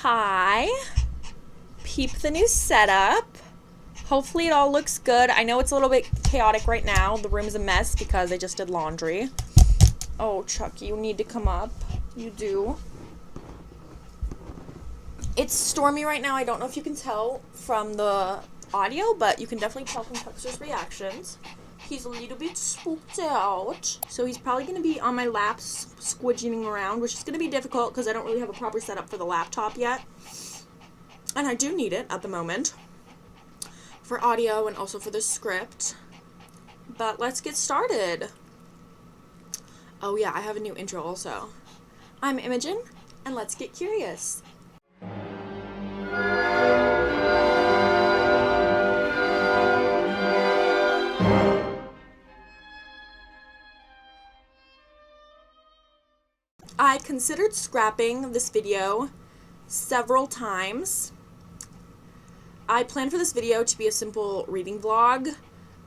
Hi. Peep the new setup. Hopefully it all looks good. I know it's a little bit chaotic right now. The room is a mess because I just did laundry. Oh, Chucky, you need to come up. You do. It's stormy right now. I don't know if you can tell from the audio, but you can definitely tell from Tuxer's reactions. He's a little bit spooked out. So he's probably going to be on my lap squidging around, which is going to be difficult because I don't really have a proper setup for the laptop yet. And I do need it at the moment for audio and also for the script. But let's get started. Oh yeah, I have a new intro also. I'm Imogen, and let's get curious. I considered scrapping this video several times. I planned for this video to be a simple reading vlog,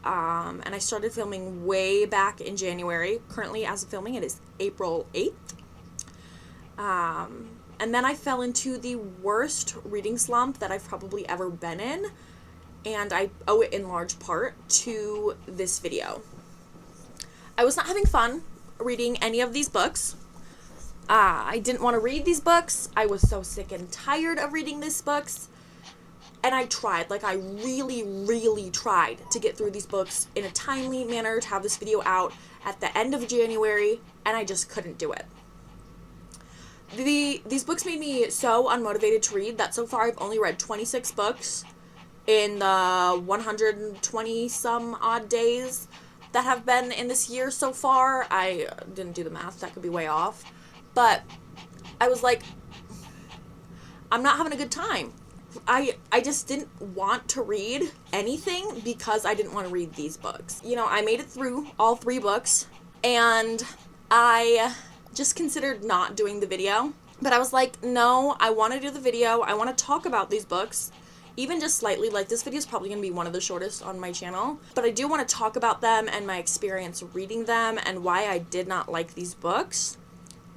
and I started filming way back in January. Currently, as of filming, it is April 8th. And then I fell into the worst reading slump that I've probably ever been in, and I owe it in large part to this video. I was not having fun reading any of these books. I didn't want to read these books. I was so sick and tired of reading these books. And I tried, I really tried to get through these books in a timely manner to have this video out at the end of January, and I just couldn't do it. These books made me so unmotivated to read that so far I've only read 26 books in the 120 some odd days that have been in this year so far. I didn't do the math, that could be way off. But I was like, I'm not having a good time. I just didn't want to read anything because I didn't want to read these books. You know, I made it through all 3 books, and I just considered not doing the video. But I was like, no, I want to do the video. I want to talk about these books, even just slightly. This video is probably going to be one of the shortest on my channel. But I do want to talk about them and my experience reading them and why I did not like these books.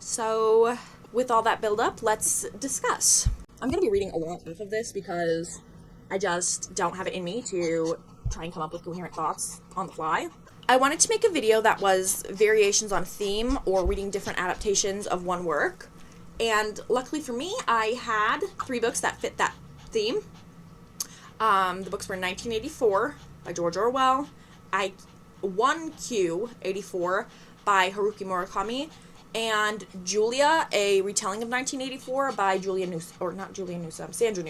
So, with all that build up, let's discuss. I'm going to be reading a lot off of this because I just don't have it in me to try and come up with coherent thoughts on the fly. I wanted to make a video that was variations on theme or reading different adaptations of one work. And luckily for me, I had 3 books that fit that theme. The books were 1984 by George Orwell, 1Q84 by Haruki Murakami, and Julia, a retelling of 1984 by Sandra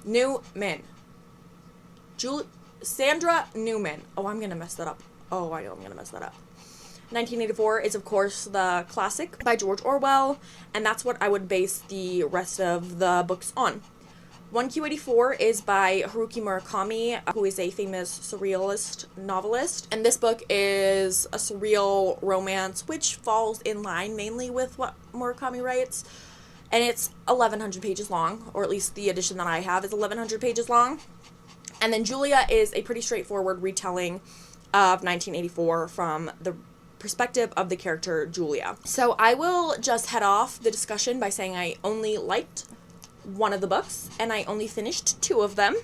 Newman. Sandra Newman. Oh, I'm going to mess that up. Oh, I know I'm going to mess that up. 1984 is, of course, the classic by George Orwell, and that's what I would base the rest of the books on. 1Q84 is by Haruki Murakami, who is a famous surrealist novelist. And this book is a surreal romance, which falls in line mainly with what Murakami writes. And it's 1,100 pages long, or at least the edition that I have is 1,100 pages long. And then Julia is a pretty straightforward retelling of 1984 from the perspective of the character Julia. So I will just head off the discussion by saying I only liked one of the books, and I only finished 2 of them.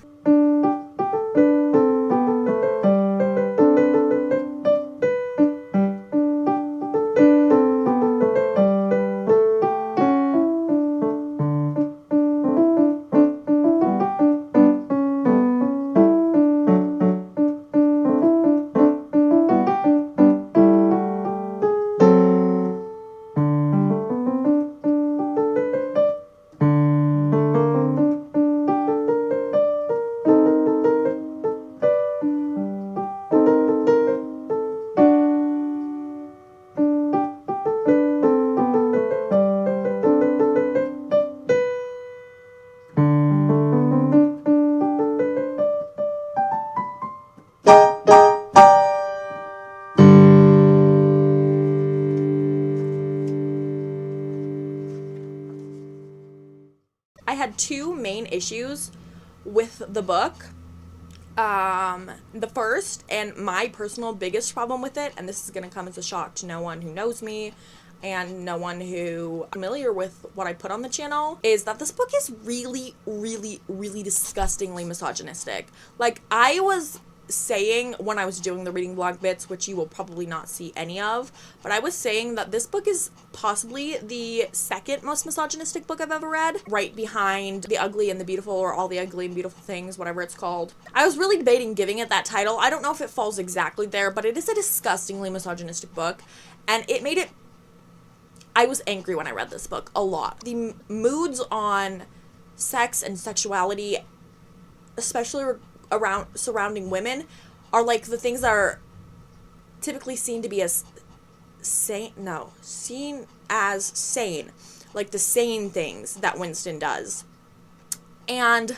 I had 2 main issues with the book. The first and my personal biggest problem with it, and this is going to come as a shock to no one who knows me and no one who familiar with what I put on the channel, is that this book is really, really, really disgustingly misogynistic. Like, I was saying when I was doing the reading vlog bits, which you will probably not see any of, but I was saying that this book is possibly the second most misogynistic book I've ever read, right behind The Ugly and the Beautiful, or All the Ugly and Beautiful Things, whatever it's called. I was really debating giving it that title. I don't know if it falls exactly there, but it is a disgustingly misogynistic book, and it made it... I was angry when I read this book a lot. The moods on sex and sexuality, especially around surrounding women, are like the things that are typically seen to be as sane, like the sane things that Winston does. And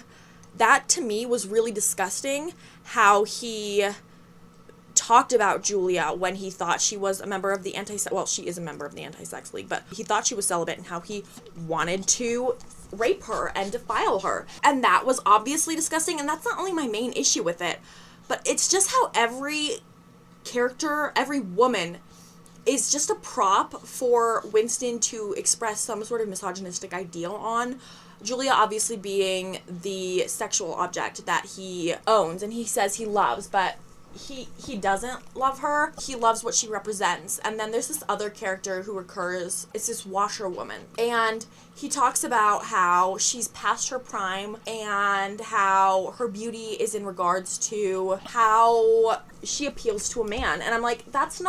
that to me was really disgusting, how he talked about Julia when he thought she was a member of the she is a member of the anti-sex league, but he thought she was celibate, and how he wanted to rape her and defile her. And that was obviously disgusting, and that's not only my main issue with it, but it's just how every character, every woman, is just a prop for Winston to express some sort of misogynistic ideal on. Julia obviously being the sexual object that he owns and he says he loves, but he doesn't love her. He loves what she represents. And then there's this other character who recurs. It's this washerwoman. And he talks about how she's past her prime and how her beauty is in regards to how she appeals to a man. And I'm like, it's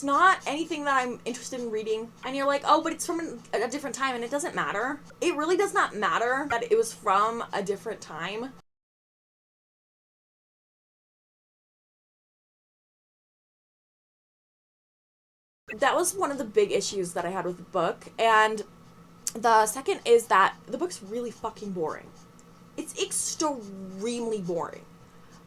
not anything that I'm interested in reading. And you're like, oh, but it's from a different time, and it doesn't matter. It really does not matter that it was from a different time. That was one of the big issues that I had with the book. And the second is that the book's really fucking boring. It's extremely boring.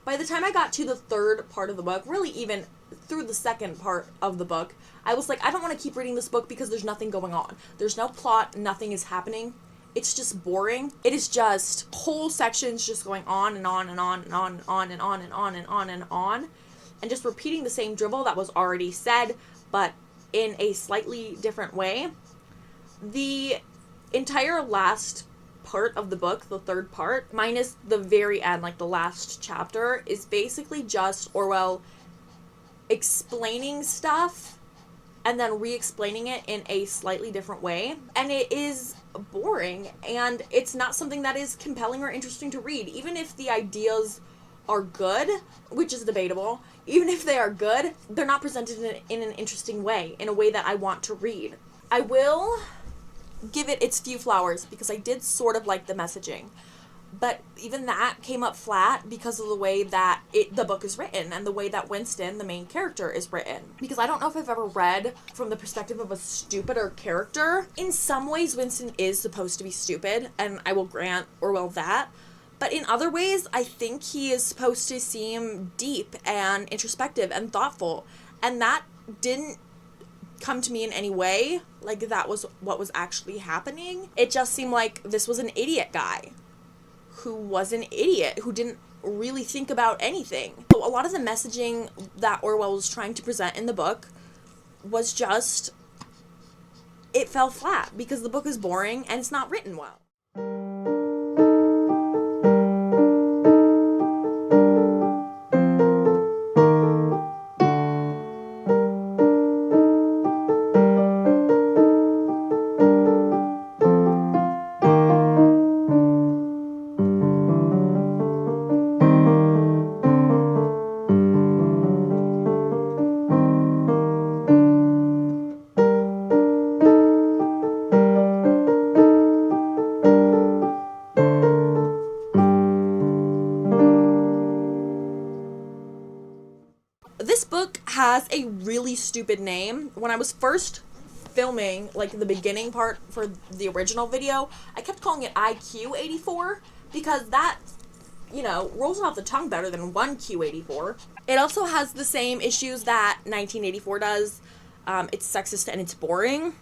By the time I got to the third part of the book, really even through the second part of the book, I was like, I don't want to keep reading this book because there's nothing going on. There's no plot, nothing is happening. It's just boring. It is just whole sections just going on and on and on and on and on and on and on and on and on, and just repeating the same dribble that was already said, but in a slightly different way. The entire last part of the book, the third part, minus the very end, like the last chapter, is basically just Orwell explaining stuff and then re-explaining it in a slightly different way. And it is boring, and it's not something that is compelling or interesting to read. Even if the ideas are good, which is debatable, even if they are good, they're not presented in an interesting way, in a way that I want to read. I will give it its few flowers because I did sort of like the messaging, but even that came up flat because of the way that the book is written and the way that Winston, the main character, is written. Because I don't know if I've ever read from the perspective of a stupider character. In some ways, Winston is supposed to be stupid, and I will grant Orwell that. But in other ways, I think he is supposed to seem deep and introspective and thoughtful. And that didn't come to me in any way like that was what was actually happening. It just seemed like this was an idiot guy who was an idiot, who didn't really think about anything. So a lot of the messaging that Orwell was trying to present in the book was just... it fell flat because the book is boring and it's not written well. This book has a really stupid name. When I was first filming, like, the beginning part for the original video, I kept calling it IQ84 because that, you know, rolls off the tongue better than 1Q84. It also has the same issues that 1984 does. It's sexist and it's boring.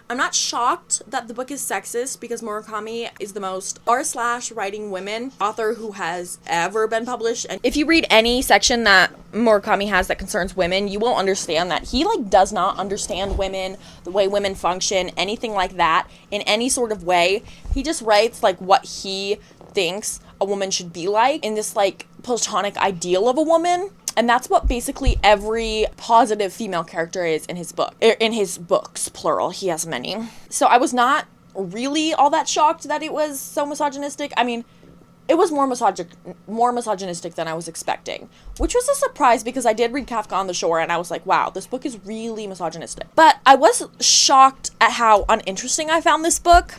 I'm not shocked that the book is sexist because Murakami is the most r/writing women author who has ever been published. And if you read any section that Murakami has that concerns women, you will understand that he does not understand women, the way women function, anything like that in any sort of way. He just writes what he thinks a woman should be like in this platonic ideal of a woman. And that's what basically every positive female character is in his book. In his books, plural. He has many. So I was not really all that shocked that it was so misogynistic. I mean, it was more misogynistic than I was expecting, which was a surprise because I did read Kafka on the Shore and I was like, wow, this book is really misogynistic. But I was shocked at how uninteresting I found this book.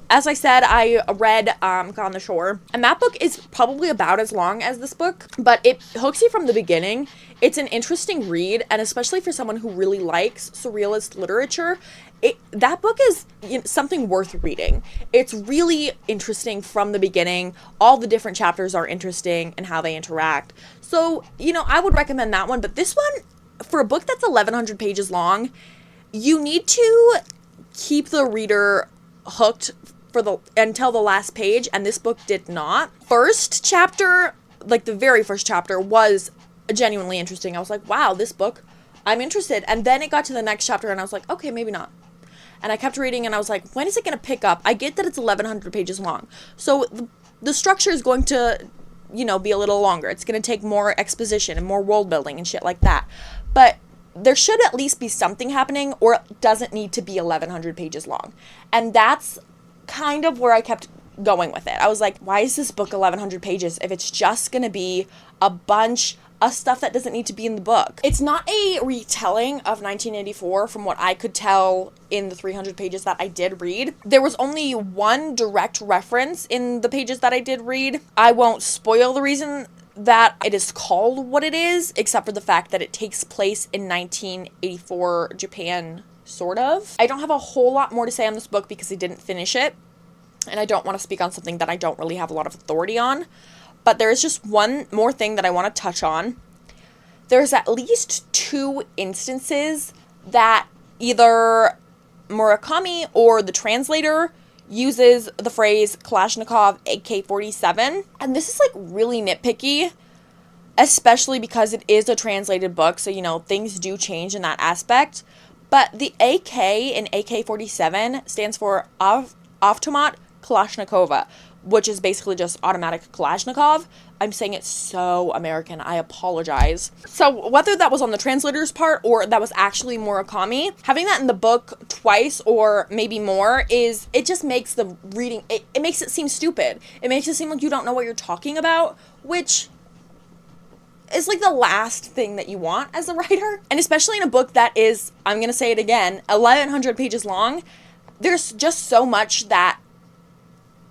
As I said, I read On the Shore, and that book is probably about as long as this book, but it hooks you from the beginning. It's an interesting read, and especially for someone who really likes surrealist literature, that book is something worth reading. It's really interesting from the beginning. All the different chapters are interesting and how they interact. So, I would recommend that one, but this one, for a book that's 1,100 pages long, you need to keep the reader hooked until the last page, and this book did not. First chapter, the very first chapter, was genuinely interesting. I was like, wow, this book, I'm interested. And then it got to the next chapter and I was like, okay, maybe not. And I kept reading and I was like, when is it going to pick up? I get that it's 1,100 pages long, so the structure is going to be a little longer. It's going to take more exposition and more world building and shit like that, but there should at least be something happening, or it doesn't need to be 1,100 pages long. And that's kind of where I kept going with it. I was like, why is this book 1,100 pages if it's just gonna be a bunch of stuff that doesn't need to be in the book? It's not a retelling of 1984 from what I could tell in the 300 pages that I did read. There was only one direct reference in the pages that I did read. I won't spoil the reason that it is called what it is, except for the fact that it takes place in 1984 Japan, sort of. I don't have a whole lot more to say on this book because I didn't finish it, and I don't want to speak on something that I don't really have a lot of authority on. But there is just one more thing that I want to touch on. There's at least 2 instances that either Murakami or the translator uses the phrase Kalashnikov AK-47, and this is really nitpicky, especially because it is a translated book, so things do change in that aspect. But the AK in AK-47 stands for Automat Kalashnikova, which is basically just automatic Kalashnikov. I'm saying it so American, I apologize. So whether that was on the translator's part or that was actually Murakami, having that in the book twice or maybe more it just makes the reading, it makes it seem stupid. It makes it seem like you don't know what you're talking about, which is the last thing that you want as a writer. And especially in a book that is, I'm going to say it again, 1,100 pages long, there's just so much that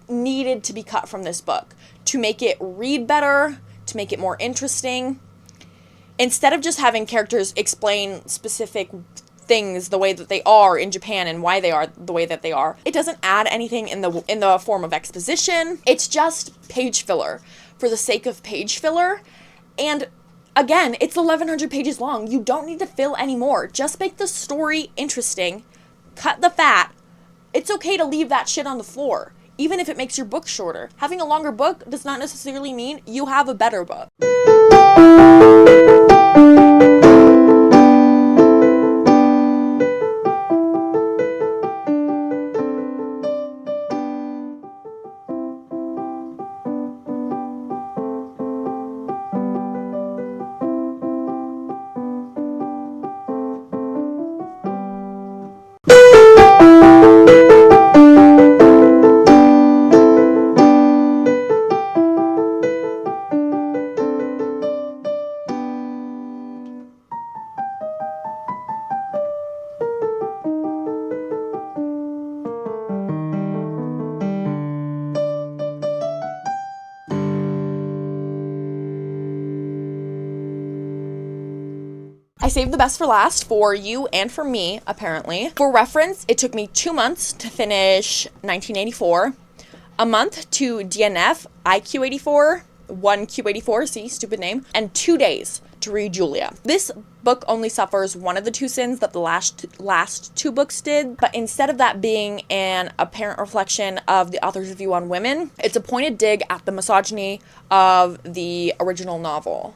needed to be cut from this book to make it read better, to make it more interesting. Instead of just having characters explain specific things the way that they are in Japan and why they are the way that they are, it doesn't add anything in the form of exposition. It's just page filler for the sake of page filler. And again, it's 1,100 pages long. You don't need to fill any more. Just make the story interesting. Cut the fat. It's okay to leave that shit on the floor, even if it makes your book shorter. Having a longer book does not necessarily mean you have a better book. I saved the best for last for you and for me, apparently. For reference, it took me 2 months to finish 1984, a month to DNF IQ84, 1Q84, see, stupid name, and 2 days to read Julia. This book only suffers one of the two sins that the last two books did, but instead of that being an apparent reflection of the author's view on women, it's a pointed dig at the misogyny of the original novel.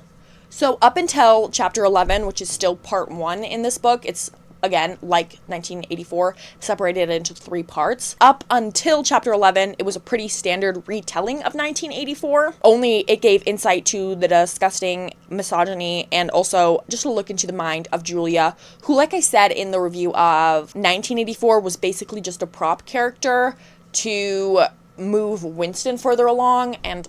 So up until chapter 11, which is still part 1 in this book, it's again, like 1984, separated into 3 parts. Up until chapter 11, it was a pretty standard retelling of 1984, only it gave insight to the disgusting misogyny and also just a look into the mind of Julia, who, like I said in the review of 1984, was basically just a prop character to move Winston further along, and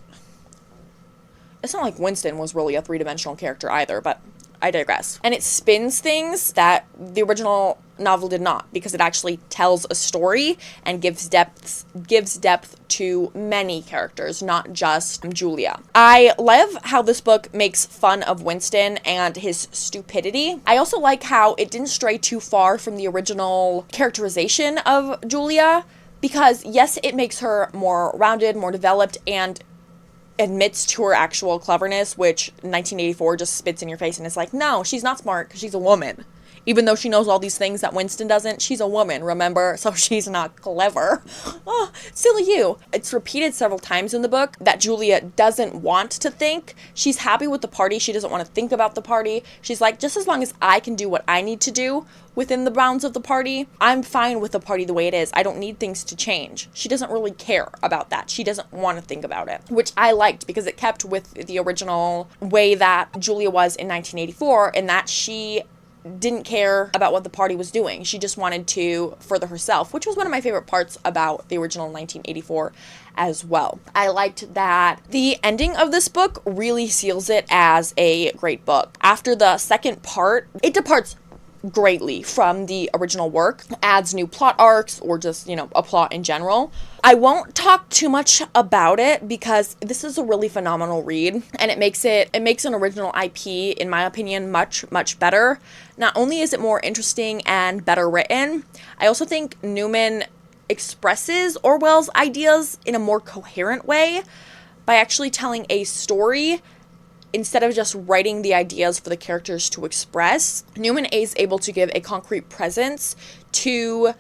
it's not like Winston was really a 3-dimensional character either, but I digress. And it spins things that the original novel did not, because it actually tells a story and gives depth to many characters, not just Julia. I love how this book makes fun of Winston and his stupidity. I also like how it didn't stray too far from the original characterization of Julia, because yes, it makes her more rounded, more developed, and admits to her actual cleverness, which 1984 just spits in your face and is like, no, she's not smart because she's a woman. Even though she knows all these things that Winston doesn't, she's a woman, remember? So she's not clever. Oh, silly you. It's repeated several times in the book that Julia doesn't want to think. She's happy with the party. She doesn't want to think about the party. She's like, just as long as I can do what I need to do within the bounds of the party, I'm fine with the party the way it is. I don't need things to change. She doesn't really care about that. She doesn't want to think about it, which I liked because it kept with the original way that Julia was in 1984, in that she didn't care about what the party was doing. She just wanted to further herself, which was one of my favorite parts about the original 1984 as well. I liked that the ending of this book really seals it as a great book. After the second part, it departs greatly from the original work, adds new plot arcs, or just, a plot in general. I won't talk too much about it because this is a really phenomenal read, and it makes an original IP, in my opinion, much, much better. Not only is it more interesting and better written, I also think Newman expresses Orwell's ideas in a more coherent way by actually telling a story instead of just writing the ideas for the characters to express. Newman is able to give a concrete presence to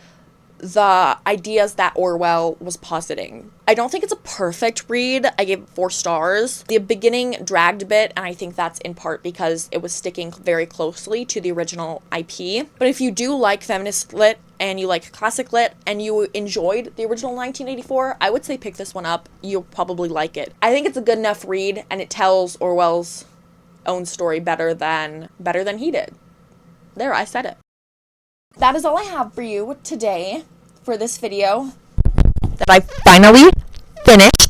the ideas that Orwell was positing. I don't think it's a perfect read. I gave it 4 stars. The beginning dragged a bit, and I think that's in part because it was sticking very closely to the original IP. But if you do like feminist lit and you like classic lit and you enjoyed the original 1984, I would say pick this one up. You'll probably like it. I think it's a good enough read, and it tells Orwell's own story better than he did. There, I said it. That is all I have for you today for this video that I finally finished.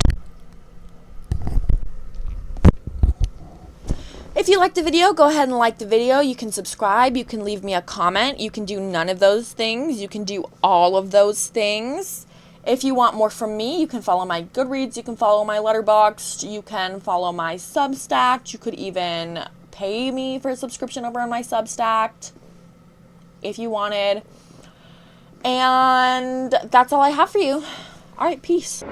If you liked the video, go ahead and like the video. You can subscribe. You can leave me a comment. You can do none of those things. You can do all of those things. If you want more from me, you can follow my Goodreads. You can follow my Letterboxd. You can follow my Substack. You could even pay me for a subscription over on my Substack if you wanted. And that's all I have for you. All right, peace.